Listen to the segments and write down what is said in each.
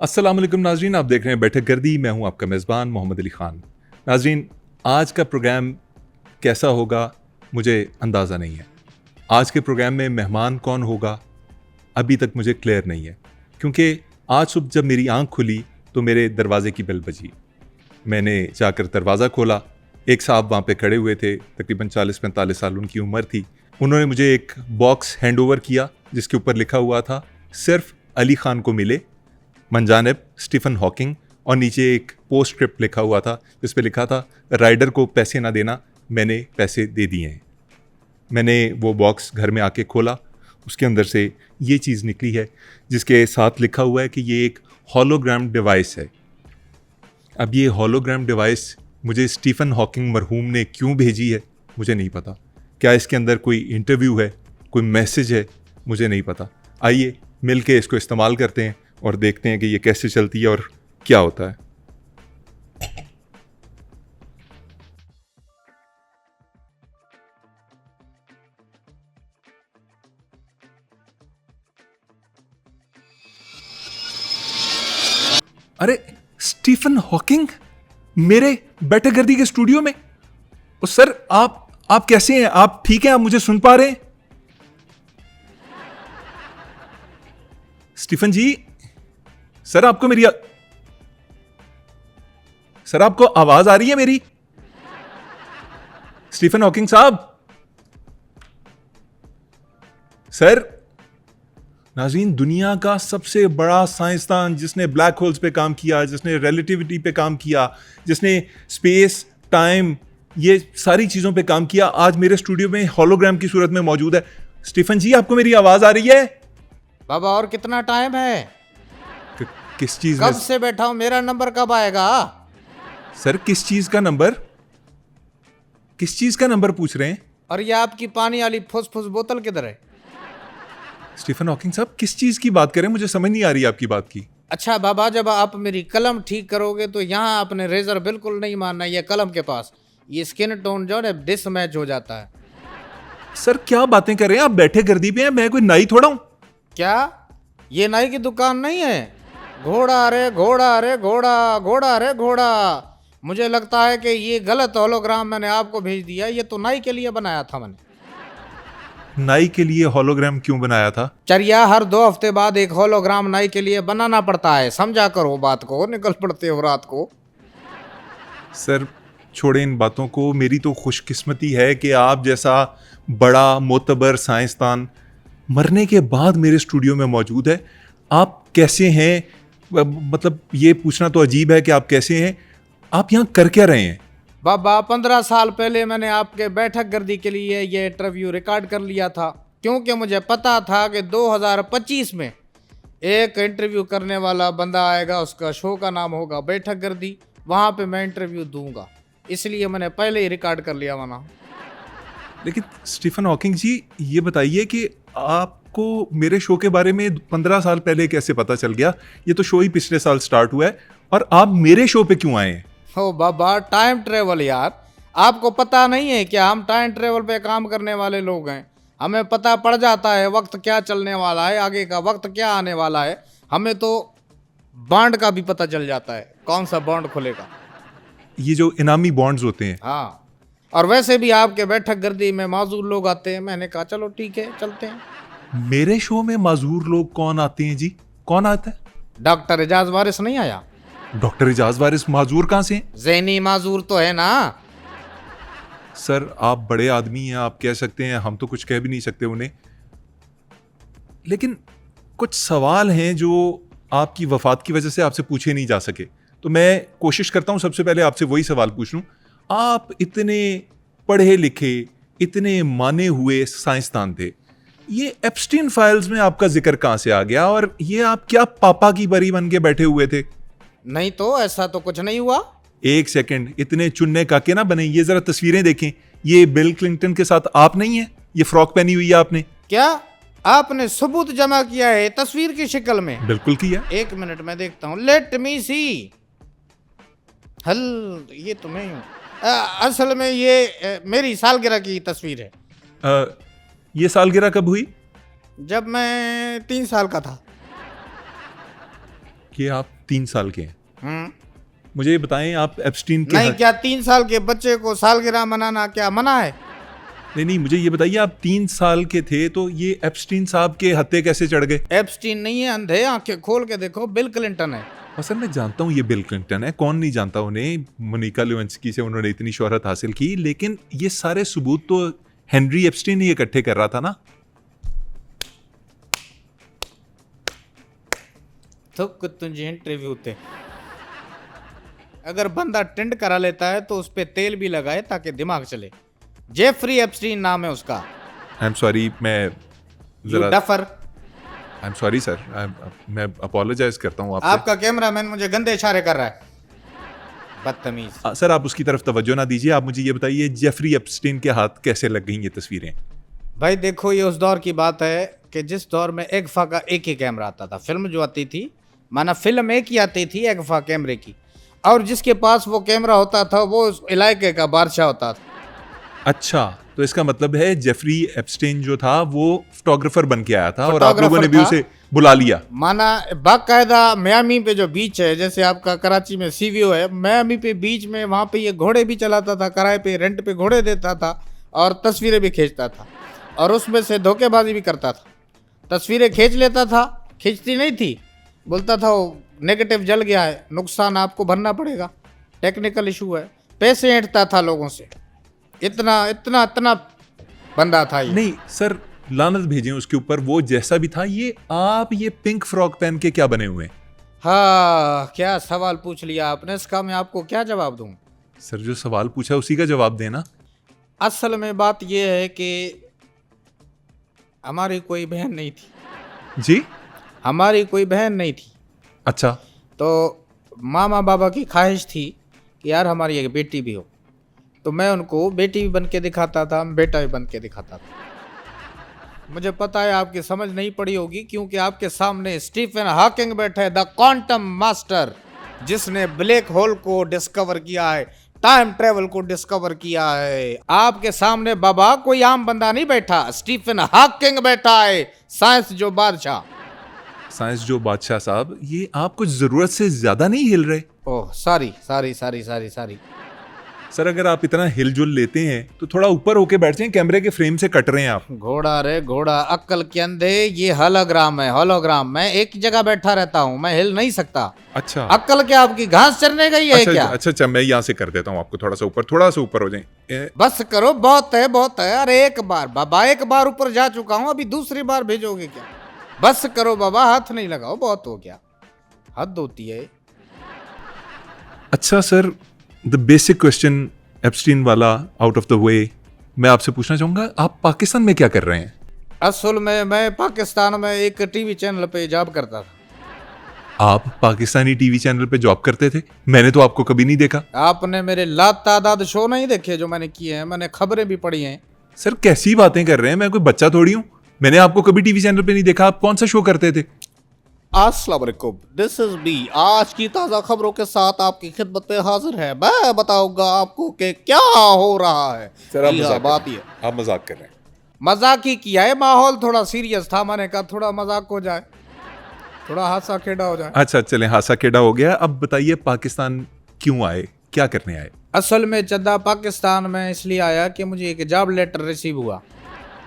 अस्सलाम वालेकुम नाजरीन, आप देख रहे हैं बैठक गर्दी। मैं हूं आपका मेज़बान मोहम्मद अली ख़ान। नाजरीन, आज का प्रोग्राम कैसा होगा मुझे अंदाज़ा नहीं है। आज के प्रोग्राम में मेहमान कौन होगा अभी तक मुझे क्लियर नहीं है, क्योंकि आज सुबह जब मेरी आंख खुली तो मेरे दरवाज़े की बेल बजी। मैंने जाकर दरवाज़ा खोला। एक साहब वहाँ पे खड़े हुए थे, तकरीबन 40-45 साल उनकी उम्र थी। उन्होंने मुझे एक बॉक्स हैंड ओवर किया जिसके ऊपर लिखा हुआ था सिर्फ अली ख़ान को मिले, मनजानिब स्टीफन हॉकिंग, और नीचे एक पोस्टस्क्रिप्ट लिखा हुआ था जिस पे लिखा था राइडर को पैसे ना देना, मैंने पैसे दे दिए हैं। मैंने वो बॉक्स घर में आके खोला, उसके अंदर से ये चीज़ निकली है जिसके साथ लिखा हुआ है कि ये एक हॉलोग्राम डिवाइस है। अब ये हॉलोग्राम डिवाइस मुझे स्टीफन हॉकिंग मरहूम ने क्यों भेजी है मुझे नहीं पता। क्या इसके अंदर कोई इंटरव्यू है, कोई मैसेज है, मुझे नहीं पता। आइए मिल के इसको इस्तेमाल करते हैं और देखते हैं कि ये कैसे चलती है और क्या होता है। अरे स्टीफन हॉकिंग मेरे बैठक गर्दी के स्टूडियो में। और सर आप कैसे हैं? आप ठीक हैं? आप मुझे सुन पा रहे हैं? स्टीफन जी, सर आपको मेरी सर आपको आवाज आ रही है मेरी? स्टीफन हॉकिंग साहब, सर। नाज़रीन, दुनिया का सबसे बड़ा साइंसदान जिसने ब्लैक होल्स पे काम किया, जिसने रिलेटिविटी पे काम किया, जिसने स्पेस टाइम ये सारी चीजों पे काम किया, आज मेरे स्टूडियो में हॉलोग्राम की सूरत में मौजूद है। स्टीफन जी, आपको मेरी आवाज आ रही है? बाबा, और कितना टाइम है? किस चीज कब में? से बैठा हूं, मेरा नंबर कब आएगा? सर किस चीज का नंबर? किस चीज का नंबर पूछ रहे हैं? और ये आपकी पानी वाली फुस बोतल किधर है? स्टीफन हॉकिंग साहब, किस चीज की बात करें? मुझे समझ नहीं आ रही आपकी बात की। अच्छा बाबा, जब आप मेरी कलम ठीक करोगे तो यहाँ आपने रेजर बिल्कुल नहीं मारना। ये कलम के पास ये स्किन टोन जो है डिसमैच हो जाता है। सर क्या बातें कर रहे हैं आप? बैठे गर्दी पे हैं, मैं कोई नाई थोड़ा हूं। क्या ये नाई की दुकान नहीं है? घोड़ा रे घोड़ा रे घोड़ा, घोड़ा रे घोड़ा। मुझे लगता है कि ये गलत होलोग्राम मैंने आपको भेज दिया। ये तो नाई के लिए बनाया था मैंने। नाई के लिए हॉलोग्राम क्यों बनाया था? चरिया, हर 2 हफ्ते बाद एक होलोग्राम नाई के लिए बनाना पड़ता है। समझा करो बात को, निकल पड़ते हो रात को। सर छोड़े इन बातों को। मेरी तो खुशकिस्मती है कि आप जैसा बड़ा मोतबर साइंसदान मरने के बाद मेरे स्टूडियो में मौजूद है। आप कैसे हैं? मतलब ये पूछना तो अजीब है कि आप कैसे हैं। आप यहाँ कर क्या रहे हैं? बाबा, 15 साल पहले मैंने आपके बैठक गर्दी के लिए ये इंटरव्यू रिकॉर्ड कर लिया था, क्योंकि मुझे पता था कि 2025 में एक इंटरव्यू करने वाला बंदा आएगा, उसका शो का नाम होगा बैठक गर्दी, वहाँ पे मैं इंटरव्यू दूंगा। इसलिए मैंने पहले ही रिकॉर्ड कर लिया वरना। लेकिन स्टीफन हॉकिंग जी, ये बताइए कि आपको मेरे शो के बारे में 15 साल पहले कैसे पता चल गया? ये तो शो ही पिछले साल स्टार्ट हुआ है और आप मेरे शो पे क्यों आए हैं? हो बाबा, टाइम ट्रेवल यार। आपको पता नहीं है क्या? हम टाइम ट्रेवल पे काम करने वाले लोग हैं। हमें पता पड़ जाता है वक्त क्या चलने वाला है, आगे का वक्त क्या आने वाला है। हमें तो बॉन्ड का भी पता चल जाता है, कौन सा बॉन्ड खुलेगा। ये जो इनामी बॉन्ड्स होते हैं। हाँ, और वैसे भी आपके बैठक गर्दी में माजूर लोग आते हैं। मैंने कहा चलो ठीक है, चलते हैं। मेरे शो में माजूर लोग कौन आते हैं जी? कौन आता है? डॉक्टर एजाज वारिस नहीं आया? डॉक्टर एजाज वारिस माजूर कहाँ से हैं? ज़हनी माजूर तो है ना। सर आप बड़े आदमी हैं, आप कह सकते हैं, हम तो कुछ कह भी नहीं सकते उन्हें। लेकिन कुछ सवाल हैं जो आपकी वफात की वजह से आपसे पूछे नहीं जा सके, तो मैं कोशिश करता हूं सबसे पहले आपसे वही सवाल पूछ लूं। आप इतने पढ़े लिखे, इतने माने हुए साइंसदान थे, ये एप्स्टीन फाइल्स में आपका जिक्र कहां से आ गया? और ये आप क्या पापा की परी बन के बैठे हुए थे? नहीं तो ऐसा तो कुछ नहीं हुआ। एक सेकंड, इतने चुन्ने काके ना बने। ये जरा तस्वीरें देखें। ये बिल क्लिंटन के साथ आप नहीं है? ये फ्रॉक पहनी हुई है आपने? क्या आपने सबूत जमा किया है तस्वीर की शक्ल में? बिल्कुल किया। एक मिनट में देखता हूँ। लेट मी सी। हल, ये तो मैं हूँ। असल में ये मेरी सालगिरह की तस्वीर है। ये सालगिरह कब हुई? जब मैं 3 साल का था। देखिए आप 3 साल के हैं, हम्म। मुझे ये बताएं आप एप्स्टीन के नहीं, क्या 3 साल के बच्चे को सालगिरह मनाना क्या मना है? नहीं, मुझे ये बताइए आप 3 साल के थे तो ये एप्स्टीन साहब के हत्थे कैसे चढ़ गए? एप्स्टीन नहीं है, अंधे, आंखें खोल के देखो, बिल क्लिंटन है। असल मैं जानता हूँ ये बिल क्लिंटन है, कौन नहीं जानता उन्हें, मोनिका लेविंस्की से उन्होंने इतनी शोहरत हासिल की, लेकिन ये सारे सबूत तो हेनरी एप्स्टीन ही इकट्ठे कर रहा था ना। थुक तुझे इंटरव्यू थे। अगर बंदा टेंड करा लेता है तो उस पे तेल भी लगाए ताकि दिमाग चले। जेफरी एप्स्टीन नाम है उसका। आई एम सॉरी, मैं यू जरा duffer. I am sorry sir, मैं अपोलोजाइज करता हूँ आपसे। आपका कैमरामैन मुझे गंदे इशारे कर रहा है, बदतमीज। सर आप उसकी तरफ तवज्जो ना दीजिए, आप मुझे ये बताइए जेफरी एप्स्टीन के हाथ कैसे लग गई ये तस्वीरें? भाई देखो, ये उस दौर की बात है कि जिस दौर में एगफा का एक ही कैमरा आता था। फिल्म जो आती थी, माना फिल्म एक ही आती थी एगफा कैमरे की, और जिसके पास वो कैमरा होता था वो उस इलाके का बादशाह होता था। अच्छा, तो इसका मतलब है जेफरी एप्स्टीन जो था वो फोटोग्राफर बन के आया था और आप फोटोग्राफर लोगों ने भी था। उसे बुला लिया। माना बाकायदा मियामी पे जो बीच है, जैसे आपका कराची में सीवीओ है, मियामी पे बीच में, वहाँ पे ये घोड़े भी चलाता था, किराए पे रेंट पे घोड़े देता था और तस्वीरें भी खींचता था, और उसमें से धोखेबाजी भी करता था। तस्वीरें खींच लेता था, खींचती नहीं थी, बोलता था वो नेगेटिव जल गया है, नुकसान आपको भरना पड़ेगा, टेक्निकल इशू है, पैसे ऐंठता था लोगों से। इतना इतना इतना बंदा था ये। नहीं सर, लानत भेजें उसके ऊपर, वो जैसा भी था। ये आप ये पिंक फ्रॉक पहन के क्या बने हुए हैं? हाँ, क्या सवाल पूछ लिया आपने, इसका मैं आपको क्या जवाब दूं? सर जो सवाल पूछा उसी का जवाब देना। असल में बात यह है कि हमारी कोई बहन नहीं थी। जी? हमारी कोई बहन नहीं थी, अच्छा। तो मामा बाबा की ख्वाहिश थी कि यार हमारी एक बेटी भी हो, तो मैं उनको बेटी भी बन के दिखाता था, बेटा भी बन के दिखाता था। मुझे पता है आपकी समझ नहीं पड़ी होगी, क्योंकि आपके सामने स्टीफन हॉकिंग बैठे, द क्वांटम मास्टर, जिसने ब्लैक होल को डिस्कवर किया है, टाइम ट्रेवल को डिस्कवर किया है। आपके सामने बाबा कोई आम बंदा नहीं बैठा, स्टीफन हॉकिंग बैठा है, साइंस जो बादशाह। साइंस जो बादशाह साहब, ये आप कुछ जरूरत से ज्यादा नहीं हिल रहे? Oh sorry sorry sorry sorry sorry. Sir अगर आप इतना हिलजुल लेते हैं तो थोड़ा ऊपर होके बैठ जाएं, कैमरे के फ्रेम से कट रहे हैं आप। घोड़ा रे घोड़ा, अक्ल के अंधे, ये होलोग्राम है, होलोग्राम। मैं एक जगह बैठा रहता हूँ, मैं हिल नहीं सकता। अच्छा अक्ल क्या आपकी घास चरने गई है अच्छा क्या? अच्छा, मैं यहाँ से कर देता हूँ आपको, थोड़ा सा ऊपर हो जाए। बस करो, बहुत है बहुत है। अरे एक बार बाबा, एक बार ऊपर जा चुका हूँ, अभी दूसरी बार भेजोगे क्या? बस करो बाबा, हाथ नहीं लगाओ, बहुत हो गया, हद होती है। अच्छा sir, the basic question Epstein वाला आउट ऑफ द वे, मैं आपसे पूछना चाहूंगा, आप पाकिस्तान में क्या कर रहे हैं? असल में मैं पाकिस्तान में एक टीवी चैनल पे जॉब करता था। आप पाकिस्तानी टीवी चैनल पे जॉब करते थे? मैंने तो आपको कभी नहीं देखा। आपने मेरे लातादाद शो नहीं देखे जो मैंने किए हैं? मैंने खबरें भी पढ़ी हैं। सर कैसी बातें कर रहे हैं, मैं कोई बच्चा थोड़ी हूँ, मैंने आपको कभी टीवी चैनल पे नहीं देखा। आप कौन सा शो करते थे? अस्सलाम वालेकुम, दिस इज बी। आज की ताज़ा खबरों के साथ आपकी खिदमत में हाजिर है। मैं बताऊंगा आपको कि क्या हो रहा है। सर आप जी हाँ, मजाक बात कर ये रहे हैं। आप मजाक कर रहे हैं। मजाक ही किया है, माहौल थोड़ा सीरियस था, मैंने कहा थोड़ा मजाक हो जाए, थोड़ा हादसा खेड़ा हो जाए। अच्छा चलें, हासा खेड़ा हो गया। अब बताइए पाकिस्तान क्यों आए, क्या करने आए? असल में चंदा पाकिस्तान में इसलिए आया कि मुझे एक जॉब लेटर रिसीव हुआ।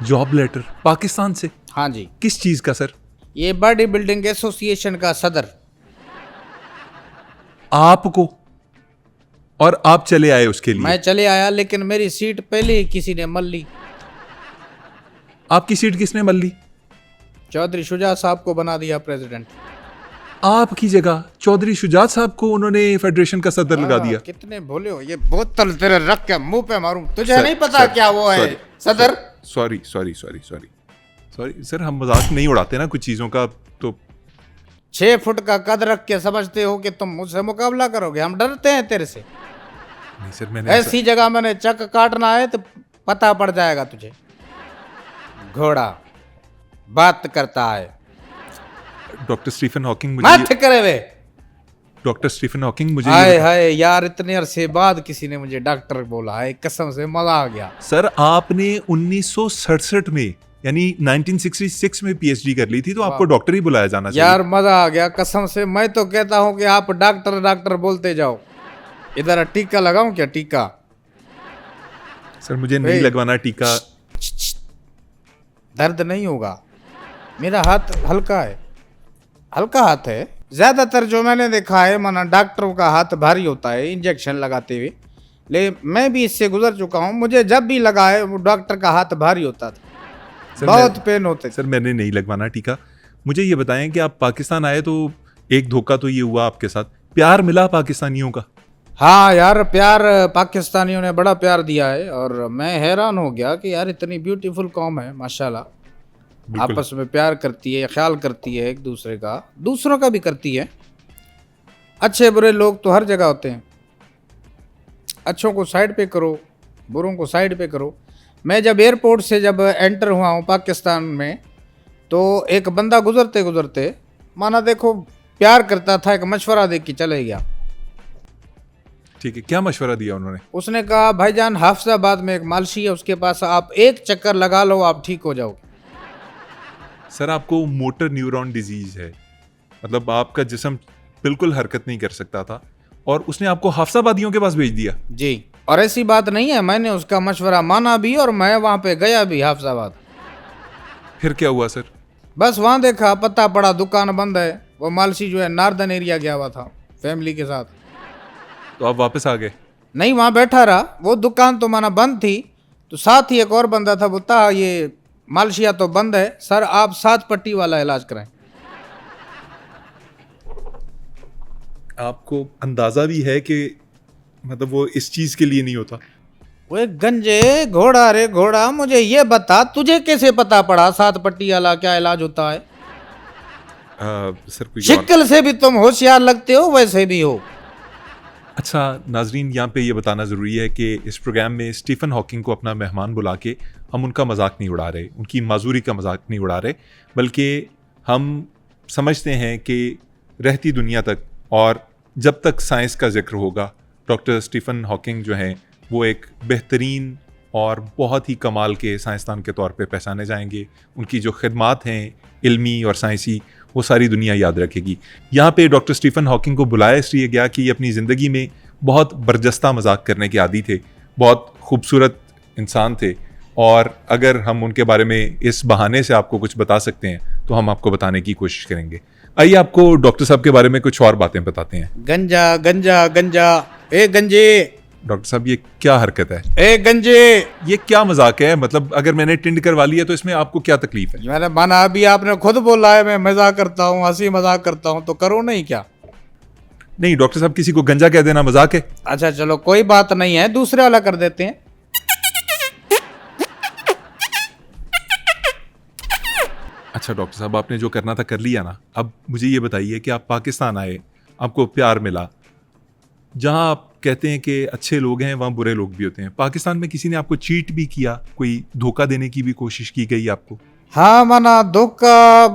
जॉब लेटर पाकिस्तान से? हाँ जी। किस चीज का सर? ये बॉडी बिल्डिंग एसोसिएशन का सदर। आपको? और आप चले आए उसके लिए? मैं चले आया, लेकिन मेरी सीट पहले ही किसी ने मल ली। आपकी सीट किसने मल ली? चौधरी शुजा साहब को बना दिया प्रेसिडेंट। आपकी जगह चौधरी शुजात साहब को उन्होंने फेडरेशन का सदर लगा दिया? कितने भोले हो, ये बोतल तेरे रख के मुंह पे मारूं, तुझे सर, नहीं पता सर, क्या वो है सॉरी, सदर? Sorry sorry sorry sorry sorry sir, हम मजाक नहीं उड़ाते ना कुछ चीजों का। तो 6 फुट का कद रख के समझते हो कि तुम मुझसे मुकाबला करोगे? हम डरते हैं तेरे से। नहीं सर, मैंने ऐसी जगह मैंने चक काटना है तो पता पड़ जाएगा तुझे। घोड़ा बात करता है, डॉक्टर स्टीफन हॉकिंग मत मुझे करे वे। डॉक्टर स्टीफन हॉकिंग मुझे हाय हाय यार, इतने अरसे बाद किसी ने मुझे डॉक्टर बोला है, कसम से मजा आ गया। सर आपने 1967 में यानी 1966 में पीएचडी कर ली थी, तो आपको डॉक्टर ही बुलाया जाना चाहिए। यार मजा आ गया कसम से। मैं तो कहता हूँ कि आप डॉक्टर डॉक्टर बोलते जाओ। इधर टीका लगाऊं क्या? टीका सर मुझे नहीं लगवाना टीका। दर्द नहीं होगा। मेरा हाथ हल्का है, हल्का हाथ है। ज्यादातर जो मैंने देखा है माना डॉक्टरों का हाथ भारी होता है इंजेक्शन लगाते हुए, लेकिन मैं भी इससे गुजर चुका हूँ। मुझे जब भी लगा है वो डॉक्टर का हाथ भारी होता था, बहुत पेन होते। सर मैंने नहीं लगवाना टीका। मुझे ये बताएं कि आप पाकिस्तान आए तो एक धोखा तो ये हुआ आपके साथ, प्यार मिला पाकिस्तानियों का? हाँ यार, प्यार पाकिस्तानियों ने बड़ा प्यार दिया है और मैं हैरान हो गया कि यार इतनी ब्यूटीफुल कौम है माशाल्लाह, आपस में प्यार करती है, ख्याल करती है एक दूसरे का, दूसरों का भी करती है। अच्छे बुरे लोग तो हर जगह होते हैं, अच्छों को साइड पे करो, बुरों को साइड पे करो। मैं जब एयरपोर्ट से जब एंटर हुआ हूँ पाकिस्तान में, तो एक बंदा गुजरते गुजरते माना देखो प्यार करता था, एक मशवरा दे के चले गया। ठीक है, क्या मशवरा दिया उन्होंने? उसने कहा भाईजान हाफिजाबाद में एक मालशी है, उसके पास आप एक चक्कर लगा लो, आप ठीक हो जाओगे। सर आपको मोटर न्यूरॉन डिजीज है, मतलब आपका जिस्म बिल्कुल हरकत नहीं कर सकता था, और उसने आपको हाफिजाबादियों के पास भेज दिया? जी, और ऐसी बात नहीं है, मैंने उसका मशवरा माना भी और मैं वहाँ पे गया भी हाफिजाबाद। फिर क्या हुआ सर? बस वहाँ देखा, पता पड़ा दुकान बंद है। वो मालसी जो है नार्दन एरिया गया हुआ था फैमिली के साथ। तो आप वापस आ गए? नहीं, वहाँ बैठा रहा। वो दुकान तो माना बंद थी, तो साथ ही एक और बंदा था, बोलता ये मालशिया तो बंद है सर, आप 7 पट्टी वाला इलाज कराएं। आपको अंदाजा भी है कि मतलब वो इस चीज के लिए नहीं होता? वो एक गंजे घोड़ा रे घोड़ा, मुझे ये बता तुझे कैसे पता पड़ा 7 पट्टी वाला क्या इलाज होता है? सर कोई शक्ल से भी तुम होशियार लगते हो, वैसे भी हो। अच्छा नाजरीन, यहाँ पे ये बताना ज़रूरी है कि इस प्रोग्राम में स्टीफन हॉकिंग को अपना मेहमान बुला के हम उनका मजाक नहीं उड़ा रहे, उनकी माजूरी का मजाक नहीं उड़ा रहे, बल्कि हम समझते हैं कि रहती दुनिया तक और जब तक साइंस का जिक्र होगा, डॉक्टर स्टीफन हॉकिंग जो हैं वो एक बेहतरीन और बहुत ही कमाल के साइंसदान के तौर पे पहचाने जाएंगे। उनकी जो खिदमात हैं इल्मी और साइंसी, वो सारी दुनिया याद रखेगी। यहाँ पे डॉक्टर स्टीफन हॉकिंग को बुलाया इसलिए गया कि ये अपनी ज़िंदगी में बहुत बरजस्ता मजाक करने के आदी थे, बहुत खूबसूरत इंसान थे, और अगर हम उनके बारे में इस बहाने से आपको कुछ बता सकते हैं तो हम आपको बताने की कोशिश करेंगे। आइए आपको डॉक्टर साहब के बारे में कुछ और बातें बताते हैं। गंजा गंजा गंजा, ए गंजे। डॉक्टर साहब ये क्या हरकत है? ए गंजे, ये क्या मजाक है? मतलब अगर मैंने टिंड करवा लिया तो इसमें आपको क्या तकलीफ है? मैंने माना अभी आपने खुद बोला है मैं मजाक करता हूँ, हंसी मजाक करता हूँ, तो करो नहीं क्या? नहीं डॉक्टर साहब, किसी को गंजा कह देना मजाक है? अच्छा चलो कोई बात नहीं है, दूसरे वाला कर देते हैं। अच्छा डॉक्टर साहब, आपने जो करना था कर लिया ना। अब मुझे ये बताइए कि आप पाकिस्तान आए, आपको प्यार मिला, जहां आप कहते हैं कि अच्छे लोग हैं वहां बुरे लोग भी होते हैं, पाकिस्तान में किसी ने आपको चीट भी किया, कोई धोखा देने की भी कोशिश की गई आपको? हाँ माना धोखा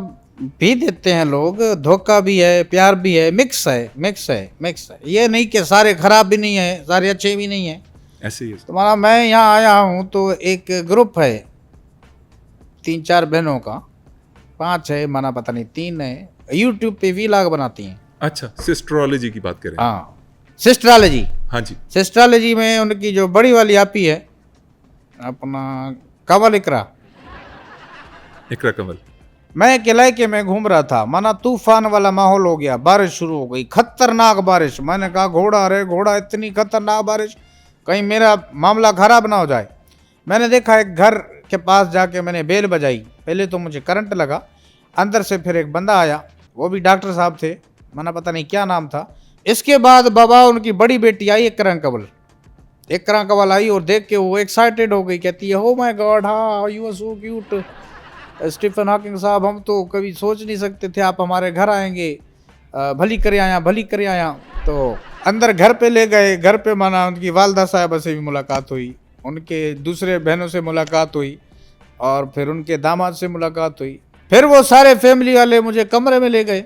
भी देते हैं लोग, धोखा भी है, प्यार भी है, मिक्स है, मिक्स है, मिक्स है। ये नहीं कि सारे खराब भी नहीं है, सारे अच्छे भी नहीं है, ऐसे ही है। तो माना मैं यहाँ आया हूँ तो एक ग्रुप है 3-4 बहनों का, 5 है माना, पता नहीं 3 है, यूट्यूब पे व्लॉग बनाती हैं। अच्छा, सिस्टरोलॉजी की बात करें? हाँ सिस्ट्रोलॉजी। हाँ जी। सिस्ट्रोलॉजी में उनकी जो बड़ी वाली आपी है अपना कमल इकरा कमल। मैं इलाके में घूम रहा था, माना तूफान वाला माहौल हो गया, बारिश शुरू हो गई, खतरनाक बारिश। मैंने कहा घोड़ा रे घोड़ा, इतनी खतरनाक बारिश, कहीं मेरा मामला खराब ना हो जाए। मैंने देखा एक घर के पास जाके मैंने बेल बजाई, पहले तो मुझे करंट लगा, अंदर से फिर एक बंदा आया, वो भी डॉक्टर साहब थे, माना पता नहीं क्या नाम था। इसके बाद बाबा उनकी बड़ी बेटी आई इकरा कवल आई, और देख के वो एक्साइटेड हो गई, कहती है ओ माय गॉड, हाँ you are so cute Stephen Hawking साहब, हम तो कभी सोच नहीं सकते थे आप हमारे घर आएंगे, भली करे आया, भली करे आया। तो अंदर घर पे ले गए, घर पे माना उनकी वालदा साहबा से भी मुलाकात हुई, उनके दूसरे बहनों से मुलाकात हुई, और फिर उनके दामाद से मुलाकात हुई। फिर वो सारे फैमिली वाले मुझे कमरे में ले गए,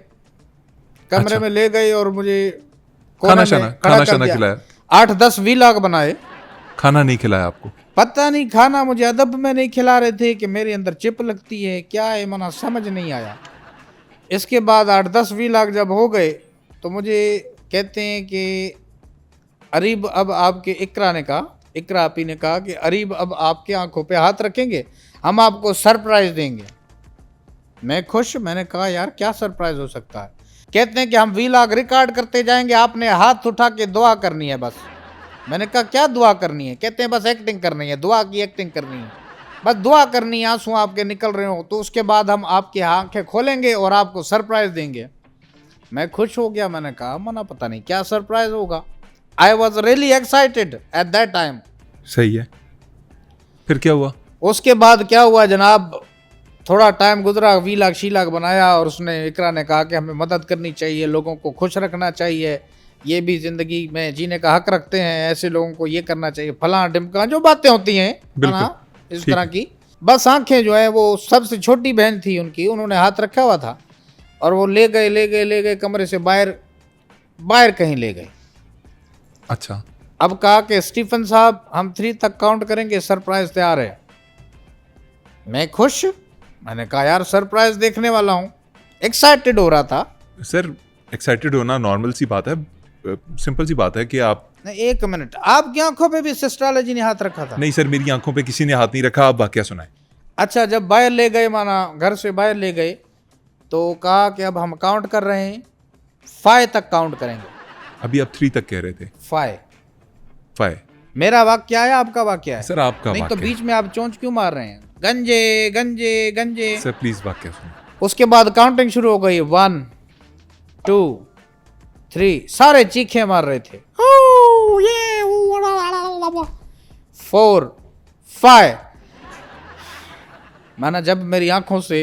कमरे में ले गए और मुझे खाना शाना खिलाया? 8-10 व्लॉग बनाए। खाना नहीं खिलाया आपको? पता नहीं खाना मुझे अदब में नहीं खिला रहे थे कि मेरे अंदर चिप लगती है क्या है, मना समझ नहीं आया। इसके बाद 8-10 लाख जब हो गए तो मुझे कहते हैं कि अरीब अब आपके इकरा आपी ने कहा कि अरीब अब आपके आंखों पे हाथ रखेंगे, हम आपको सरप्राइज देंगे। मैं खुश, मैंने कहा यार क्या सरप्राइज हो सकता है। कहते हैं कि हम वीलॉग रिकॉर्ड करते जाएंगे, आपने हाथ उठा के दुआ करनी है बस। मैंने कहा क्या दुआ करनी है? कहते हैं बस एक्टिंग करनी है, दुआ की एक्टिंग करनी है, बस दुआ करनी है, आंसू आपके निकल रहे हो तो उसके बाद हम आपकी आंखें खोलेंगे और आपको सरप्राइज देंगे। मैं खुश हो गया, मैंने कहा मना पता नहीं क्या सरप्राइज होगा। I was really excited at that time. सही है, फिर क्या हुआ? उसके बाद क्या हुआ जनाब, थोड़ा टाइम गुजरा, वीलॉग शीलॉग बनाया और उसने इकरा ने कहा कि हमें मदद करनी चाहिए, लोगों को खुश रखना चाहिए, ये भी ज़िंदगी में जीने का हक रखते हैं, ऐसे लोगों को ये करना चाहिए, फलां ढिमका जो बातें होती हैं इस तरह की। बस आंखें जो है वो सबसे छोटी बहन थी उनकी, उन्होंने हाथ रखा हुआ था और वो ले गए कमरे से बाहर कहीं ले गए। अच्छा, अब कहा कि स्टीफन साहब हम 3 तक काउंट करेंगे, सरप्राइज तैयार है। मैं खुश, मैंने कहा यार सरप्राइज देखने वाला हूँ, एक्साइटेड हो रहा था। सर एक्साइटेड होना नॉर्मल सी बात है, सिंपल सी बात है कि आप नहीं, 1 मिनट, आपकी आंखों पे भी सिस्टोलॉजी ने हाथ रखा था? नहीं सर, मेरी आंखों पे किसी ने हाथ नहीं रखा, आप वाकया सुनाएं। अच्छा, जब बाहर ले गए, माना घर से बाहर ले गए, तो कहा कि अब हम काउंट कर रहे हैं, 5 तक काउंट करेंगे। अभी आप 3 तक कह रहे थे। 5 मेरा वाक्य है, आपका वाक्य है सर, आपका नहीं तो वाक्य। बीच में आप चोंच क्यों मार रहे हैं? गंजे गंजे गंजे। सर प्लीज वाक्य सुनो। उसके बाद काउंटिंग शुरू हो गई, 1 2 3, सारे चीखे मार रहे थे, 4 5। माना जब मेरी आंखों से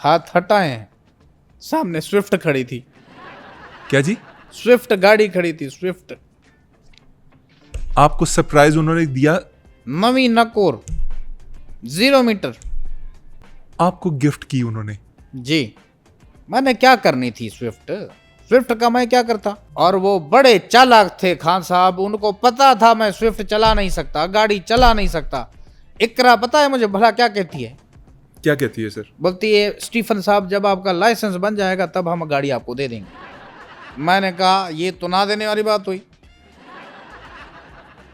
हाथ हटाए, सामने स्विफ्ट खड़ी थी। क्या जी? स्विफ्ट गाड़ी खड़ी थी, स्विफ्ट। आपको सरप्राइज उन्होंने दिया? नवी नकोर 0 मीटर आपको गिफ्ट की उन्होंने? जी। मैंने क्या करनी थी, स्विफ्ट का मैं क्या करता। और वो बड़े चालाक थे खान साहब, उनको पता था मैं स्विफ्ट चला नहीं सकता, गाड़ी चला नहीं सकता। इकरा पता है मुझे भला क्या कहती है? क्या कहती है सर? बोलती है स्टीफन साहब जब आपका लाइसेंस बन जाएगा तब हम गाड़ी आपको दे देंगे। मैंने कहा ये तो ना देने वाली बात हुई,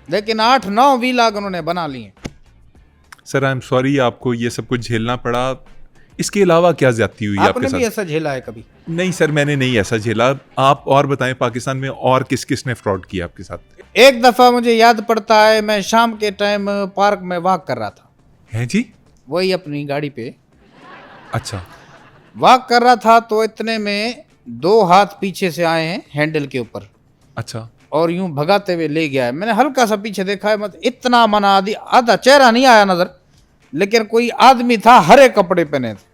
लेकिन 8-9 वीलॉग उन्होंने बना लिए। सर आई एम सॉरी, आपको ये सब कुछ झेलना पड़ा। इसके अलावा क्या ज्यादती हुई आपके साथ? आपने भी ऐसा झेला है कभी? नहीं सर, मैंने नहीं ऐसा झेला। आप और बताएं, पाकिस्तान में और किस किस ने फ्रॉड किया आपके साथ? एक दफा मुझे याद पड़ता है, मैं शाम के टाइम पार्क में वॉक कर रहा था। हैं जी? वही अपनी गाड़ी पे अच्छा। वॉक कर रहा था तो इतने में 2 हाथ पीछे से आए हैं हैंडल के ऊपर, अच्छा। और यूं भगाते हुए ले गया है। मैंने हल्का सा पीछे देखा है, मत इतना मना आधा चेहरा नहीं आया नजर, लेकिन कोई आदमी था, हरे कपड़े पहने थे।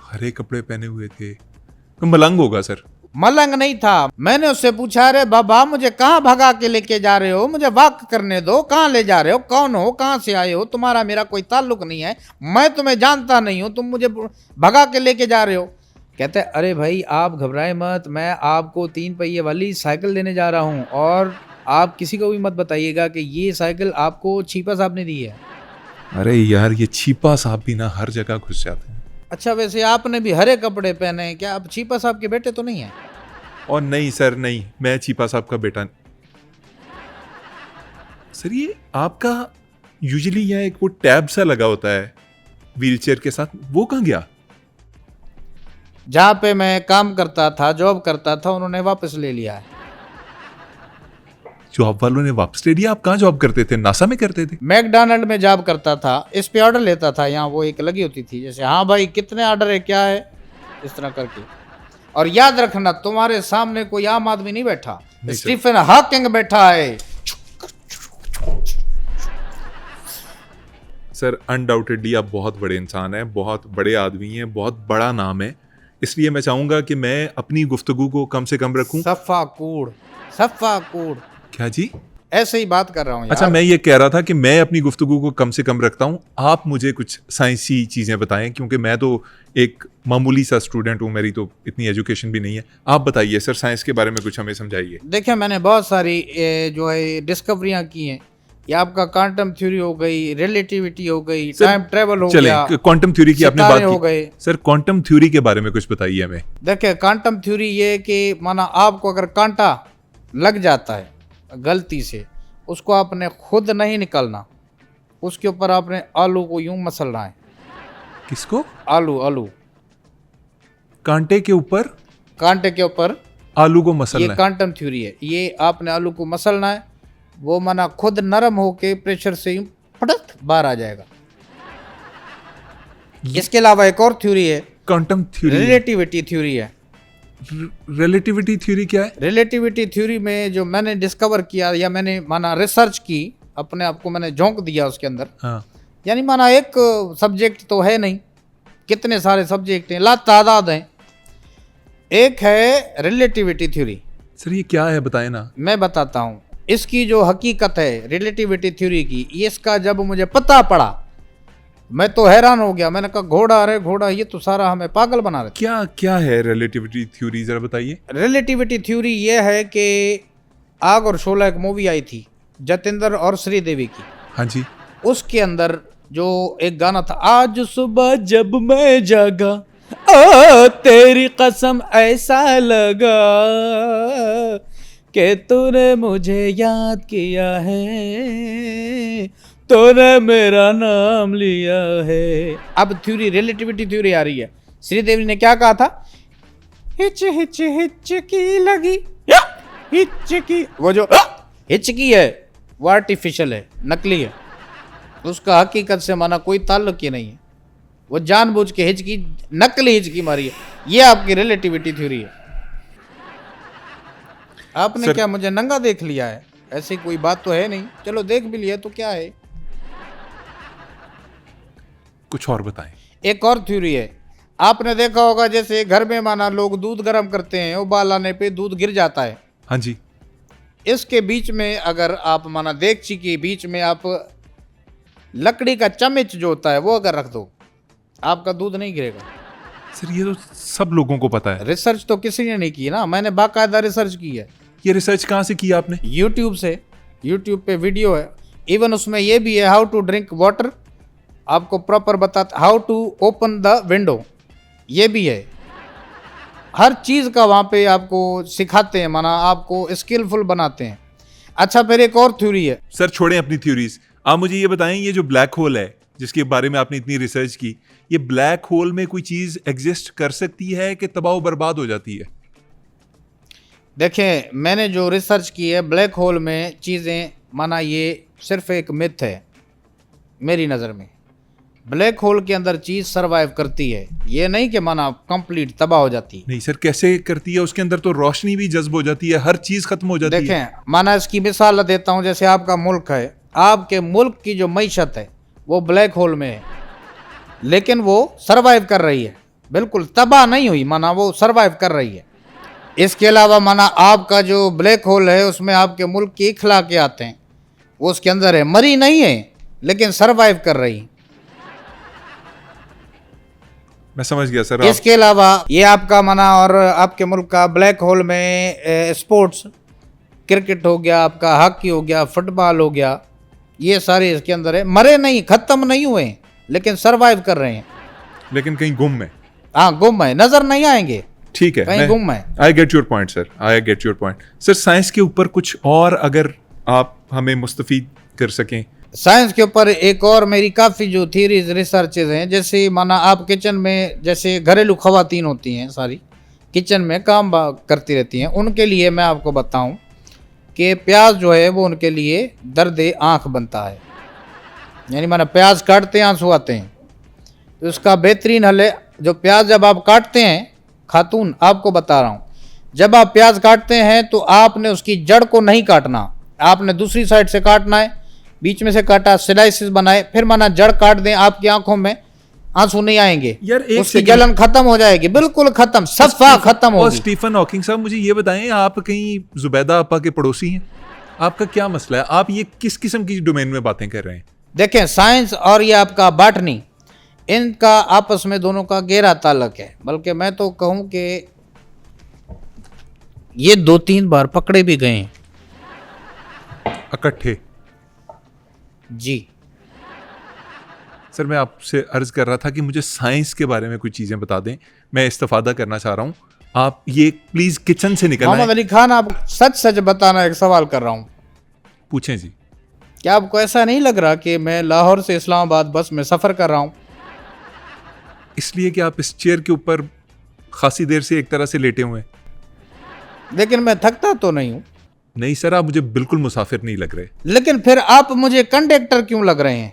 हरे कपड़े पहने हुए थे तो मलंग होगा सर? मलंग नहीं था। मैंने उससे पूछा, अरे बाबा मुझे कहाँ भगा के लेके जा रहे हो, मुझे वॉक करने दो, कहाँ ले जा रहे हो, कौन हो, कहाँ से आए हो, तुम्हारा मेरा कोई ताल्लुक नहीं है, मैं तुम्हें जानता नहीं हूँ, तुम मुझे भगा के लेके जा रहे हो। कहते अरे भाई आप घबराए मत, मैं आपको 3 पहिए वाली साइकिल देने जा रहा हूँ, और आप किसी को भी मत बताइएगा कि ये साइकिल आपको छीपा साहब ने दी है। अरे यार, ये छीपा साहब भी ना हर जगह घुस जाते हैं। अच्छा, वैसे आपने भी हरे कपड़े पहने हैं, क्या आप छीपा साहब के बेटे तो नहीं हैं? और नहीं सर, नहीं, मैं छीपा साहब का बेटा सर। ये आपका यूजुअली यहाँ एक वो टैब सा लगा होता है व्हीलचेयर के साथ, वो कहाँ गया? जहाँ पे मैं काम करता था, जॉब करता था, उन्होंने वापस ले लिया है। जॉब वालों ने वापस ले लिया? आप कहाँ जॉब करते थे? नासा में करते थे? मैकडॉनल्ड में जॉब करता था, इस पे ऑर्डर लेता था। यहाँ वो एक लगी होती थी, जैसे हाँ भाई कितने ऑर्डर है, क्या है, इस तरह करके। और याद रखना, तुम्हारे सामने कोई आम आदमी नहीं बैठा, स्टीफन हॉकिंग बैठा है। सर अनडाउटेडली आप बहुत बड़े इंसान हैं, बहुत बड़े आदमी हैं, बहुत बड़ा नाम है, इसलिए मैं चाहूंगा कि मैं अपनी गुफ्तगू को कम से कम रखूं। सफा कूड़। क्या जी? ऐसे ही बात कर रहा हूँ यार। अच्छा, मैं ये कह रहा था कि मैं अपनी गुफ्तगू को कम से कम रखता हूँ। आप मुझे कुछ साइंसी चीज़ें बताएं, क्योंकि मैं तो एक मामूली सा स्टूडेंट हूँ, मेरी तो इतनी एजुकेशन भी नहीं है। आप बताइए सर, साइंस के बारे में कुछ हमें समझाइए। देखिए, मैंने बहुत सारी जो है डिस्कवरियाँ की हैं। ये आपका क्वांटम थ्योरी हो गई, रिलेटिविटी हो गई, टाइम ट्रेवल हो चलें, गया, क्वांटम थ्योरी की आपने बात सितारे हो की। गए। सर क्वांटम थ्योरी के बारे में कुछ बताइए हमें। देखिए क्वांटम थ्योरी ये कि माना आपको अगर कांटा लग जाता है गलती से, उसको आपने खुद नहीं निकालना, उसके ऊपर आपने आलू को यूं मसलना है। किसको? आलू आलू कांटे के ऊपर कांटे के ऊपर आलू को ये मसलना है। क्वांटम थ्योरी है। ये आपने आलू को मसलना है, वो माना खुद नरम होके प्रेशर से यूं फटक बाहर आ जाएगा। इसके अलावा एक और थ्योरी है, क्वांटम थ्योरी, रिलेटिविटी थ्योरी है। रिलेटिविटी थ्योरी क्या है? रिलेटिविटी थ्योरी में जो मैंने डिस्कवर किया या मैंने माना रिसर्च की, अपने आप को मैंने झोंक दिया उसके अंदर। हाँ, यानी माना एक सब्जेक्ट तो है नहीं, कितने सारे सब्जेक्ट हैं, लातादाद हैं। एक है रिलेटिविटी थ्योरी। सर ये क्या है बताएं ना। मैं बताता हूँ इसकी जो हकीकत है रिलेटिविटी थ्योरी की। ये इसका जब मुझे पता पड़ा, मैं तो हैरान हो गया। मैंने कहा घोड़ा, अरे घोड़ा, ये तो सारा हमें पागल बना रहे। क्या क्या है रिलेटिविटी थ्योरी, जरा बताइए। रिलेटिविटी थ्योरी ये है कि आग और शोला एक मूवी आई थी जतेंद्र और श्रीदेवी की, हाँ जी। उसके अंदर जो एक गाना था, आज सुबह जब मैं जागा ओ तेरी कसम ऐसा लगा कि तूने मुझे याद किया है, तूने मेरा नाम लिया है। अब थ्योरी रिलेटिविटी थ्योरी आ रही है। श्रीदेवी ने क्या कहा था, हिच हिच हिच की लगी या हिच की, वो जो हिच की है वो आर्टिफिशियल है, नकली है, उसका हकीकत से माना कोई ताल्लुक ही नहीं है। वो जानबूझ के हिचकी, नकली हिचकी मारी है। ये आपकी रिलेटिविटी थ्योरी है। आपने क्या मुझे नंगा देख लिया है? ऐसी कोई बात तो है नहीं। चलो देख भी लिया तो क्या है। कुछ और बताएं। एक और थ्योरी है, आपने देखा होगा जैसे घर में माना लोग दूध गर्म करते हैं, उबाल आने पे दूध गिर जाता है। हाँ जी। इसके बीच में अगर आप माना देगची के बीच में आप लकड़ी का चम्मच जो होता है वो अगर रख दो, आपका दूध नहीं गिरेगा। सर ये तो सब लोगों को पता है। रिसर्च तो किसी ने नहीं की ना, मैंने बाकायदा रिसर्च की है। ये रिसर्च कहाँ से की आपने? यूट्यूब से, यूट्यूब पे वीडियो है। इवन उसमें ये भी है हाउ टू ड्रिंक वाटर, आपको प्रॉपर बताता, how to open the window, ये भी है। हर चीज़ का वहाँ पे आपको सिखाते हैं, माना आपको स्किलफुल बनाते हैं। अच्छा फिर एक और थ्योरी है। सर छोड़ें अपनी थ्योरीज, आप मुझे ये बताएं, ये जो ब्लैक होल है जिसके बारे में आपने इतनी रिसर्च की, ये ब्लैक होल में कोई चीज़ एग्जिस्ट कर सकती है कि तबाह बर्बाद हो जाती है? देखें मैंने जो रिसर्च की है, ब्लैक होल में चीज़ें माना ये सिर्फ एक मिथ है मेरी नज़र में। ब्लैक होल के अंदर चीज़ सरवाइव करती है, ये नहीं कि माना कंप्लीट तबाह हो जाती है। नहीं सर, कैसे करती है? उसके अंदर तो रोशनी भी जज्ब हो जाती है, हर चीज़ खत्म हो जाती है। देखें माना इसकी मिसाल देता हूँ, जैसे आपका मुल्क है, आपके मुल्क की जो मईशत है वो ब्लैक होल में है, लेकिन वो सरवाइव कर रही है, बिल्कुल तबाह नहीं हुई, माना वो सरवाइव कर रही है। इसके अलावा माना आपका जो ब्लैक होल है उसमें आपके मुल्क की इखलाक़ें आते हैं, वो उसके अंदर है, मरी नहीं है लेकिन सरवाइव कर रही। मैं समझ गया सर। इसके अलावा ये आपका माना और आपके मुल्क का ब्लैक होल में स्पोर्ट्स, क्रिकेट हो गया, आपका हॉकी हो गया, फुटबॉल हो गया, ये सारे इसके अंदर है। मरे नहीं, खत्म नहीं हुए, लेकिन सरवाइव कर रहे हैं, लेकिन कहीं गुम है। हाँ गुम है, नजर नहीं आएंगे, ठीक है, कहीं गुम है। I get your point sir, I get your point sir. Science के ऊपर कुछ और अगर आप हमें मुस्तफीद कर सकें। साइंस के ऊपर एक और मेरी काफ़ी जो थीरीज रिसर्चेज हैं, जैसे माना आप किचन में, जैसे घरेलू खवातीन होती हैं सारी किचन में काम करती रहती हैं, उनके लिए मैं आपको बताऊं कि प्याज जो है वो उनके लिए दर्द आँख बनता है। यानी माना प्याज काटते हैं आंसू आते हैं, तो उसका बेहतरीन हल है, जो प्याज जब आप काटते हैं, खातून आपको बता रहा हूँ, जब आप प्याज काटते हैं तो आपने उसकी जड़ को नहीं काटना, आपने दूसरी साइड से काटना है, बीच में से काटा, स्लाइसिस बनाए, फिर माना जड़ काट दें, आपकी आंखों में आंसू नहीं आएंगे यार, एक उसकी जलन खत्म हो जाएगी, बिल्कुल खत्म, सफा खत्म और होगी। स्टीफन हॉकिंग साहब, मुझे ये बताएं, आप कहीं जुबैदा आपा के पड़ोसी हैं? आपका क्या मसला है? आप ये किस किस्म की डोमेन में बातें कर रहे हैं? देखें साइंस और ये आपका बॉटनी, इनका आपस में दोनों का गहरा ताल्लुक है, बल्कि मैं तो कहूं कि ये 2-3 बार पकड़े भी गए हैं इकट्ठे। जी। सर मैं आपसे अर्ज कर रहा था कि मुझे साइंस के बारे में कुछ चीज़ें बता दें, मैं इस्तिफादा करना चाह रहा हूँ। आप ये प्लीज़ किचन से निकल मोहम्मद आए। अली खान, आप सच सच बताना, एक सवाल कर रहा हूँ। पूछें जी। क्या आपको ऐसा नहीं लग रहा कि मैं लाहौर से इस्लामाबाद बस में सफ़र कर रहा हूँ? इसलिए कि आप इस चेयर के ऊपर खासी देर से एक तरह से लेटे हुए हैं। लेकिन मैं थकता तो नहीं हूँ। नहीं सर, आप मुझे बिल्कुल मुसाफिर नहीं लग रहे। लेकिन फिर आप मुझे कंडक्टर क्यों लग रहे हैं?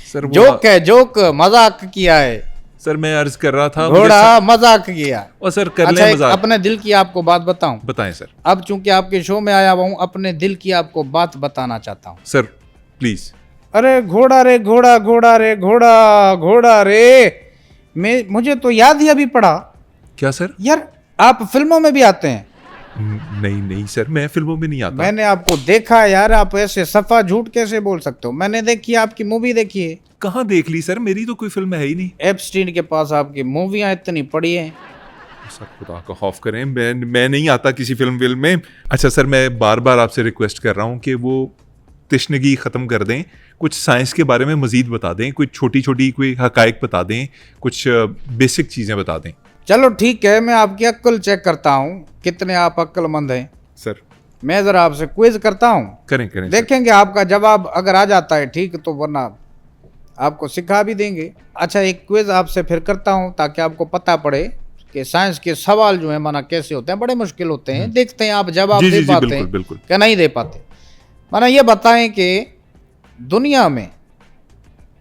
सर वो जोक है, जोक, मजाक किया है। सर मैं अर्ज कर रहा था, मुझे घोड़ा मजाक किया। और सर कर अच्छा, लें एक मजाक। अपने दिल की आपको बात बताऊं। बताएं सर। अब चूंकि आपके शो में आया हुआ हूं, अपने दिल की आपको बात बताना चाहता हूं। Sir please. अरे घोड़ा रे घोड़ा, घोड़ा रे घोड़ा, घोड़ा रे, मुझे तो याद ही अभी पड़ा क्या सर? यार, आप फिल्मों में भी आते हैं। नहीं नहीं सर, मैं फिल्मों में नहीं आता। मैंने आपको देखा यार, आप ऐसे सफा झूठ कैसे बोल सकते हो? मैंने देखी, आपकी मूवी देखी है। कहाँ देख ली सर? मेरी तो कोई फिल्म है ही नहीं। एप्स्टीन के पास आपकी मूवियां इतनी पड़ी हैं। सर खुदा का खौफ करें, मैं नहीं आता किसी फिल्म में। अच्छा सर, मैं बार बार आपसे रिक्वेस्ट कर रहा हूँ कि वो तिश्नगी ख़त्म कर दें, कुछ साइंस के बारे में मज़ीद बता दें, कुछ छोटी छोटी कोई हकायक बता दें, कुछ बेसिक चीज़ें बता दें। चलो ठीक है, मैं आपकी अक्ल चेक करता हूँ, कितने आप अक्लमंद हैं। सर मैं ज़रा आपसे क्विज करता हूँ, करें करें। देखेंगे आपका जवाब अगर आ जाता है ठीक तो, वरना आपको सिखा भी देंगे। अच्छा, एक क्विज आपसे फिर करता हूँ ताकि आपको पता पड़े कि साइंस के सवाल जो है माना कैसे होते हैं, बड़े मुश्किल होते हैं। देखते हैं आप जवाब दे पाते हैं बिल्कुल। क्या नहीं दे पाते। माना ये बताएं कि दुनिया में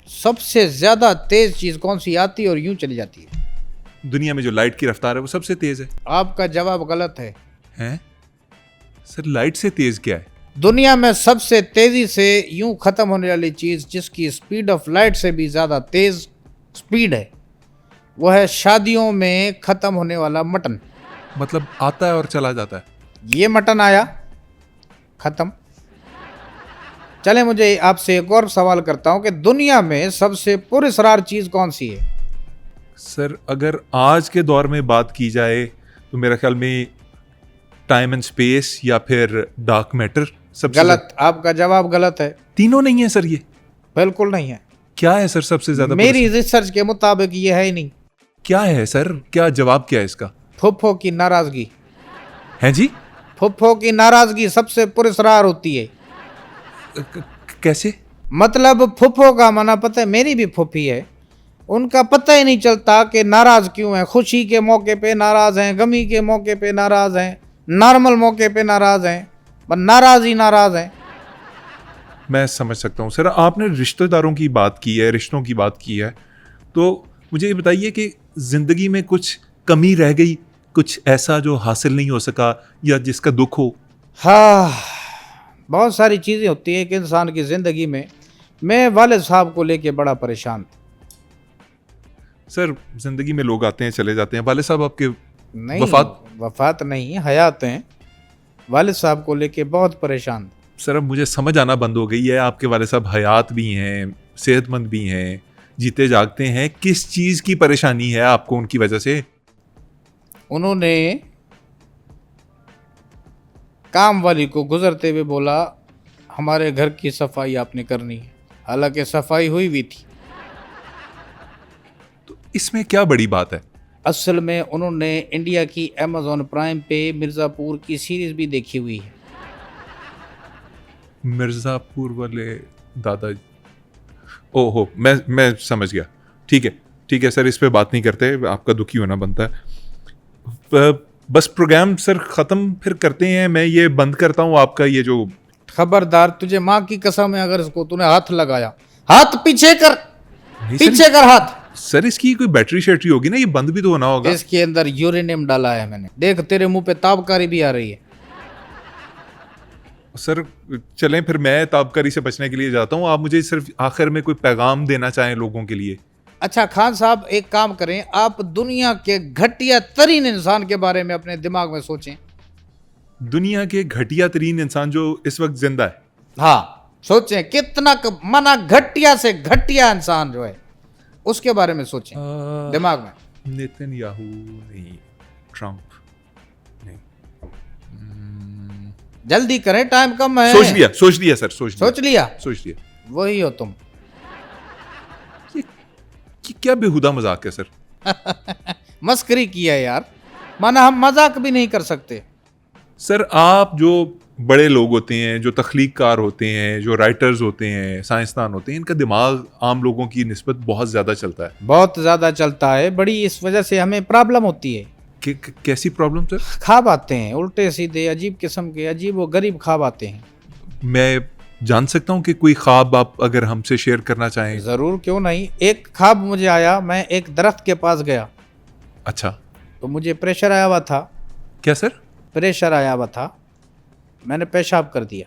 सबसे ज़्यादा तेज़ चीज़ कौन सी आती है और यूं चली जाती है? दुनिया में जो लाइट की रफ्तार है वो सबसे तेज़ है। आपका जवाब गलत है। हैं? सर लाइट से तेज़ क्या है? दुनिया में सबसे तेजी से यूं खत्म होने वाली चीज जिसकी स्पीड ऑफ लाइट से भी ज्यादा तेज स्पीड है, वो है शादियों में खत्म होने वाला मटन। मतलब आता है और चला जाता है। ये मटन आया, खत्म। चले, मुझे आपसे एक और सवाल करता हूं कि दुनिया में सबसे पुरस्कार चीज कौन सी है? सर अगर आज के दौर में बात की जाए तो मेरा ख्याल में टाइम एंड स्पेस या फिर डार्क मैटर सबसे गलत, आपका जवाब गलत है। तीनों नहीं है सर, ये बिल्कुल नहीं है। क्या है सर सबसे ज्यादा? मेरी रिसर्च के मुताबिक ये है ही नहीं। क्या है सर? क्या जवाब क्या है इसका? फुफ्फो की नाराजगी। है जी? फुफ्फो की नाराजगी सबसे पुरस्कार होती है। कैसे? मतलब फुफ्फो का माना पता है, मेरी भी फुफ्फी है, उनका पता ही नहीं चलता कि नाराज क्यों है। खुशी के मौके पे नाराज हैं, गमी के मौके पे नाराज हैं, नॉर्मल मौके पे नाराज हैं, पर नाराज ही नाराज हैं। मैं समझ सकता हूँ सर। आपने रिश्तेदारों की बात की है, रिश्तों की बात की है, तो मुझे ये बताइए कि जिंदगी में कुछ कमी रह गई, कुछ ऐसा जो हासिल नहीं हो सका या जिसका दुख हो? हाँ, बहुत सारी चीज़ें होती हैं एक इंसान की ज़िंदगी में। मैं वालिद साहब को लेके बड़ा परेशान था। सर जिंदगी में लोग आते हैं चले जाते हैं, वाले साहब आपके नहीं, वफात नहीं, हयात हैं। वालिद साहब को लेके बहुत परेशान था। सर अब मुझे समझ आना बंद हो गई है, आपके वाले साहब हयात भी हैं, सेहतमंद भी हैं, जीते जागते हैं, किस चीज़ की परेशानी है आपको उनकी वजह से? उन्होंने काम वाली को गुजरते हुए बोला, हमारे घर की सफाई आपने करनी है। हालांकि सफाई हुई भी थी। तो इसमें क्या बड़ी बात है? असल में उन्होंने इंडिया की अमेज़ॉन प्राइम पे मिर्ज़ापुर की सीरीज़ भी देखी हुई है। मिर्ज़ापुर वाले दादा? ओहो, मैं समझ गया। ठीक है सर, इस पे बात नहीं करते, आपका दुखी होना बनता है। बस प्रोग्राम सर ख़त्म फिर करते हैं, मैं ये बंद करता हूँ आपका ये जो। खबरदार, तुझे माँ की कसम है, अगर इसको तूने हाथ लगाया, हाथ पीछे कर, नहीं पीछे कर हाथ। सर इसकी कोई बैटरी शैटरी होगी ना, ये बंद भी तो होना होगा। इसके अंदर यूरेनियम डाला है मैंने, देख तेरे मुंह पे ताबकारी भी आ रही है। सर चलें फिर, मैं ताबकारी से बचने के लिए जाता हूँ। आप मुझे सिर्फ आखिर में कोई पैगाम देना चाहें लोगों के लिए? अच्छा खान साहब, एक काम करें, आप दुनिया के घटिया तरीन इंसान के बारे में अपने दिमाग में सोचें। दुनिया के घटिया तरीन इंसान जो इस वक्त जिंदा है? हाँ, सोचें कितना मना घटिया से घटिया इंसान जो है उसके बारे में सोचें दिमाग में। नेतन्याहू नहीं, ट्रंप नहीं, जल्दी करें, टाइम कम है। सोच लिया सर, सोच लिया। सोच लिया। वही हो तुम। ये क्या बेहुदा मजाक है सर। मस्करी किया यार, माना हम मजाक भी नहीं कर सकते। सर आप जो बड़े लोग होते हैं, जो तख्लीककार होते हैं, जो राइटर्स होते हैं, साइंसदान होते हैं, इनका दिमाग आम लोगों की निस्बत बहुत ज़्यादा चलता है। बहुत ज़्यादा चलता है, बड़ी इस वजह से हमें प्रॉब्लम होती है। कैसी प्रॉब्लम सर? ख्वाब आते हैं उल्टे सीधे, अजीब किस्म के, अजीब व गरीब ख्वाब आते हैं। मैं जान सकता हूँ कि कोई ख्वाब आप अगर हमसे शेयर करना चाहें? ज़रूर, क्यों नहीं। एक ख्वाब मुझे आया, मैं एक दरख्त के पास गया। अच्छा। तो मुझे प्रेशर आया हुआ था। क्या सर? प्रेशर आया हुआ था, मैंने पेशाब कर दिया।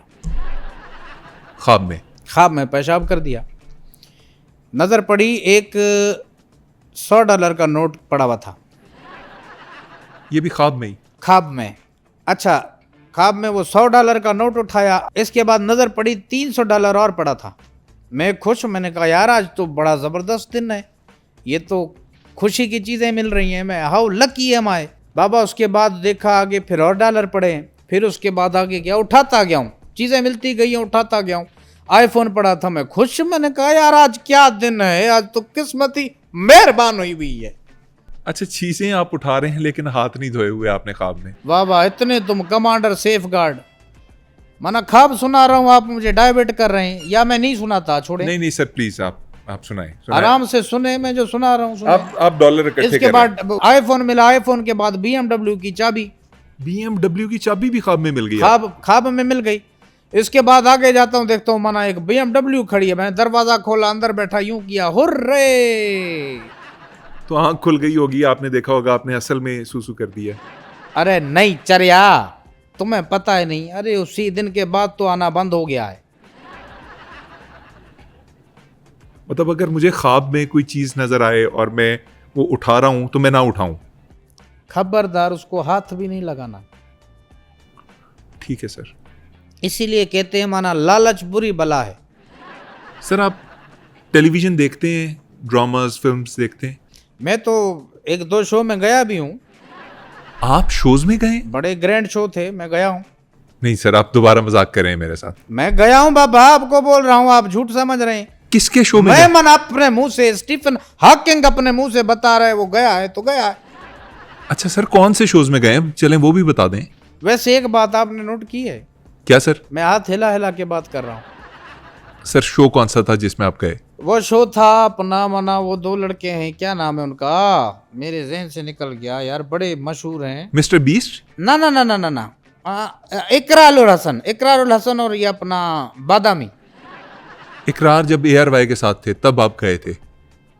ख्वाब में पेशाब कर दिया। नज़र पड़ी, एक $100 का नोट पड़ा हुआ था। ये भी ख्वाब में ही? ख्वाब में। अच्छा, ख्वाब में वो $100 का नोट उठाया। इसके बाद नज़र पड़ी $300 और पड़ा था। मैं खुश, मैंने कहा यार आज तो बड़ा ज़बरदस्त दिन है, ये तो खुशी की चीज़ें मिल रही हैं, मैं हाउ लकी एम आई बाबा। उसके बाद देखा आगे, फिर और डॉलर पड़े, फिर उसके बाद आगे गया, उठाता गया हूँ, चीज़ें मिलती गई हैं, उठाता गया हूँ। आईफोन पड़ा था, मैं खुश, मैंने कहा यार आज क्या दिन है, आज तो किस्मत ही मेहरबान हुई है। अच्छा, चीजें आप उठा रहे हैं लेकिन हाथ नहीं धोए हुए आपने ख्वाब में? वाह वाह, इतने तुम कमांडर सेफ गार्ड। माना ख्वाब सुना रहा हूँ, आप मुझे डाइवर्ट कर रहे हैं, या मैं नहीं सुनाता? छोड़े। नहीं सर, प्लीज आप सुनाएं। आराम से सुने, मैं जो सुना रहा हूँ सुने। आप डॉलर इकट्ठे इसके बाद आईफोन मिला, आईफोन के बाद BMW की चाबी। BMW की चाबी भी ख्वाब में मिल गई? ख्वाब में मिल गई। इसके बाद आगे जाता हूँ, देखता हूँ माना एक BMW खड़ी है। मैंने दरवाजा खोला, अंदर बैठा, यूं किया, हुर्रे। तो आंख खुल गई होगी, आपने देखा होगा आपने असल में सूसू कर दिया। अरे नहीं चरिया, तुम्हें पता है नहीं। अरे उसी दिन के बाद तो आना बंद हो गया है। मतलब अगर मुझे ख्वाब में कोई चीज नजर आए और मैं वो उठा रहा हूं तो मैं ना उठाऊं? खबरदार, उसको हाथ भी नहीं लगाना। ठीक है सर। इसीलिए कहते हैं माना लालच बुरी बला है। सर आप टेलीविजन देखते हैं, ड्रामास, फिल्म्स देखते हैं? मैं तो 1-2 शो में गया भी हूँ। आप शोज में गए? बड़े ग्रैंड शो थे, मैं गया हूँ। नहीं सर, आप दोबारा मजाक कर रहे हैं मेरे साथ। मैं गया हूँ बाबा, आपको बोल रहा हूँ, आप झूठ समझ रहे हैं। किसके शो में? मैं मन अपने मुंह से, स्टीफन हॉकिंग अपने मुंह से बता रहे, वो गया है तो गया है। अच्छा सर, कौन से शोज में गए? चलें वो भी बता दें। वैसे एक बात आपने नोट की है? क्या सर? मैं हाथ हिला हिला के बात कर रहा हूँ। सर शो कौन सा था जिसमें आप गए? वो शो था अपना माना, वो 2 लड़के हैं, क्या नाम है उनका, मेरे जहन से निकल गया यार, बड़े मशहूर हैं। Mister beast? ना ना ना ना ना ना, इकरारुल हसन और ये अपना बादामी। इकरार जब ARY के साथ थे तब आप गए थे?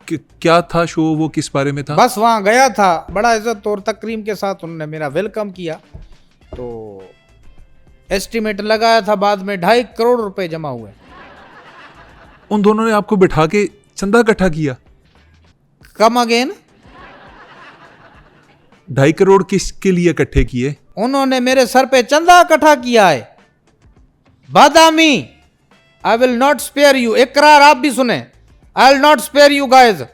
क्या था शो, वो किस बारे में था? बस वहाँ गया था, बड़ा इज्जत और तकरीम के साथ उन्होंने मेरा वेलकम किया। तो एस्टिमेट लगाया था, बाद में 2.5 करोड़ रुपए जमा हुए। उन दोनों ने आपको बिठा के चंदा इकट्ठा किया? Come again? 2.5 करोड़ किसके लिए इकट्ठे किए? उन्होंने मेरे सर पे चंदा इकट्ठा किया है। Badami, I will not spare you. Ikrar आप भी सुने, I will not spare you guys.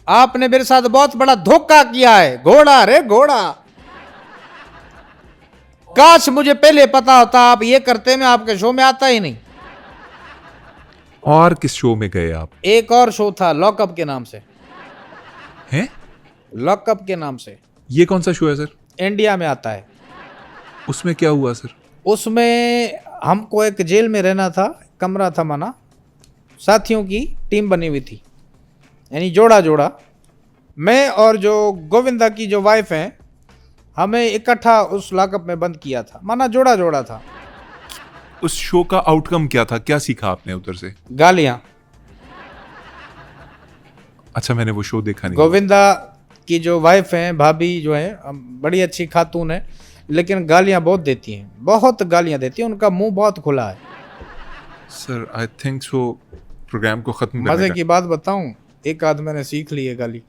आपने मेरे साथ बहुत बड़ा धोखा किया है। घोड़ा रे घोड़ा, काश मुझे पहले पता होता आप ये करते, मैं आपके शो में आता ही नहीं। और किस शो में गए आप? एक और शो था लॉकअप के नाम से। हैं? लॉकअप के नाम से। ये कौन सा शो है सर? इंडिया में आता है। उसमें क्या हुआ सर? उसमें हमको एक जेल में रहना था, कमरा था माना, साथियों की टीम बनी हुई थी, यानी जोड़ा जोड़ा। मैं और जो गोविंदा की जो वाइफ हैं, हमें इकट्ठा उस लॉकअप में बंद किया था, माना जोड़ा जोड़ा था। उस शो का आउटकम क्या था? क्या सीखा आपने उधर से? गालियां। अच्छा, मैंने वो शो देखा नहीं। गोविंदा की जो वाइफ हैं, भाभी जो है, बड़ी अच्छी खातून है, लेकिन गालियां बहुत देती हैं, बहुत गालियां देती हैं, उनका मुंह बहुत खुला है। Sir I think so program को खत्म करने मजे का। की बात बताऊं, एक आध मैंने सीख ली है गाली।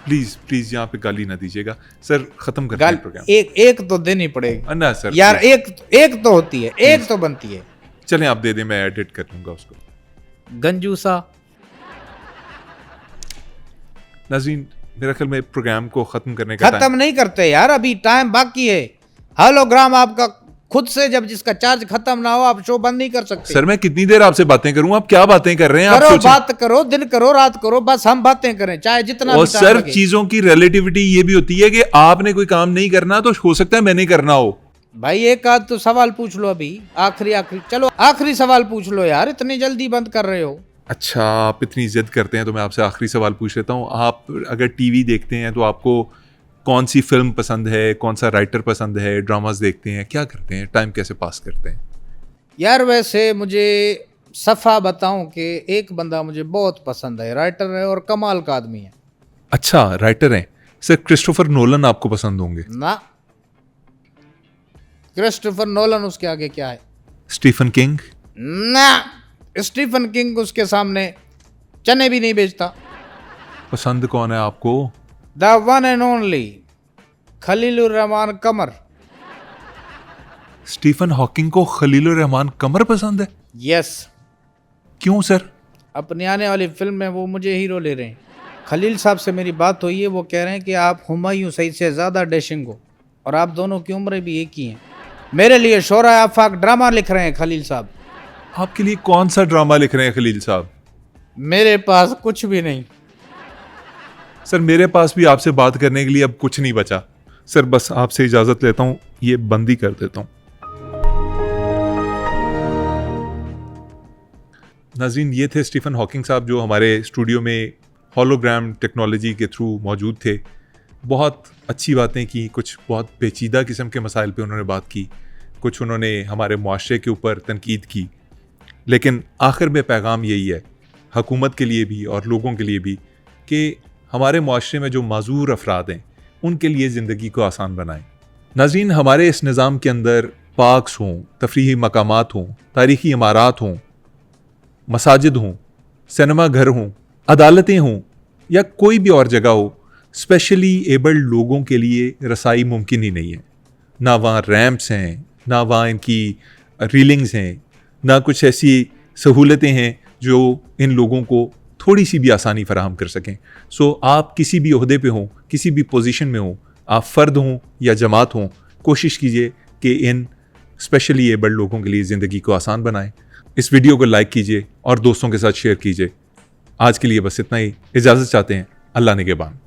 प्लीज यहाँ पे गाली ना दीजिएगा सर, खत्म करते हैं प्रोग्राम। एक तो देनी पड़ेगी ना सर यार, एक तो होती है, एक तो बनती है। चलें आप दे दें, मैं एडिट कर लूंगा उसको। गंजूसा। नाज़रीन, मेरा ख्याल में प्रोग्राम को खत्म करने का खत्म नहीं करते यार, अभी टाइम बाकी है। होलोग्राम आपका खुद से जब जिसका चार्ज खत्म ना हो आप शो बंद नहीं कर सकते। सर मैं कितनी देर आपसे बातें करूं, आप क्या बातें कर रहे हैं? आप करो, सोचें। बात करो, दिन करो, रात करो, बस हम बातें करें चाहे जितना और भी टाइम सर लगे। चीजों की रिलेटिविटी ये भी होती है कि आपने कोई काम नहीं करना तो हो सकता है मैंने करना हो। भाई एक आध तो सवाल पूछ लो अभी, आखिरी चलो आखिरी सवाल पूछ लो यार, इतनी जल्दी बंद कर रहे हो। अच्छा, आप इतनी जिद करते हैं तो मैं आपसे आखिरी सवाल पूछ लेता हूँ। आप अगर टीवी देखते हैं तो आपको कौन सी फिल्म पसंद है, कौन सा राइटर पसंद है, ड्रामास देखते हैं, क्या करते हैं, टाइम कैसे पास करते हैं? यार वैसे मुझे सफा बताऊं कि एक बंदा मुझे बहुत पसंद है, राइटर है और कमाल का आदमी है। अच्छा, राइटर हैं सर। क्रिस्टोफर नोलन आपको पसंद होंगे? ना, क्रिस्टोफर नोलन उसके आगे क्या है? Stephen King? ना, स्टीफन किंग उसके सामने चने भी नहीं बेचता। पसंद कौन है आपको? The one and only Khalilur Rahman Qamar. Stephen Hawking को खलीलुर रहमान कमर पसंद है? यस। क्यों सर? अपनी आने वाली फिल्म में वो मुझे हीरो ले रहे हैं। खलील साहब से मेरी बात हुई है, वो कह रहे हैं कि आप हुमायूं सईद से ज़्यादा डैशिंग हो और आप दोनों की उम्रें भी एक ही हैं। मेरे लिए शोरा आफाक ड्रामा लिख रहे हैं खलील साहब। आपके लिए कौन सा ड्रामा लिख रहे हैं खलील साहब? मेरे पास कुछ भी नहीं। सर मेरे पास भी आपसे बात करने के लिए अब कुछ नहीं बचा। सर बस आपसे इजाजत लेता हूं, ये बंद ही कर देता हूं। नाज़रीन, ये थे स्टीफन हॉकिंग साहब जो हमारे स्टूडियो में होलोग्राम टेक्नोलॉजी के थ्रू मौजूद थे। बहुत अच्छी बातें की, कुछ बहुत पेचीदा किस्म के मसाइल पे उन्होंने बात की, कुछ उन्होंने हमारे मुआशरे के ऊपर तनकीद की, लेकिन आखिर में पैगाम यही है हुकूमत के लिए भी और लोगों के लिए भी कि हमारे मुआशरे में जो माजूर अफराद हैं उनके लिए ज़िंदगी को आसान बनाएं। नाज़रीन, हमारे इस निज़ाम के अंदर पार्क्स हों, तफरीही मकामात हों, तारीख़ी इमारात हों, मसाजिद हों, सिनेमा घर हों, अदालतें हों या कोई भी और जगह हो, स्पेशली एबल्ड लोगों के लिए रसाई मुमकिन ही नहीं है। ना वहाँ रैम्प्स हैं, ना वहाँ इनकी रीलिंग्स हैं, ना कुछ ऐसी सहूलतें हैं जो इन लोगों को थोड़ी सी भी आसानी फराहम कर सकें। सो आप किसी भी ओहदे पे हों, किसी भी पोजीशन में हों, आप फ़र्द हों या जमात हों, कोशिश कीजिए कि इन स्पेशली एबल्ड लोगों के लिए ज़िंदगी को आसान बनाएं। इस वीडियो को लाइक कीजिए और दोस्तों के साथ शेयर कीजिए। आज के लिए बस इतना ही, इजाज़त चाहते हैं। अल्लाह निगहबान।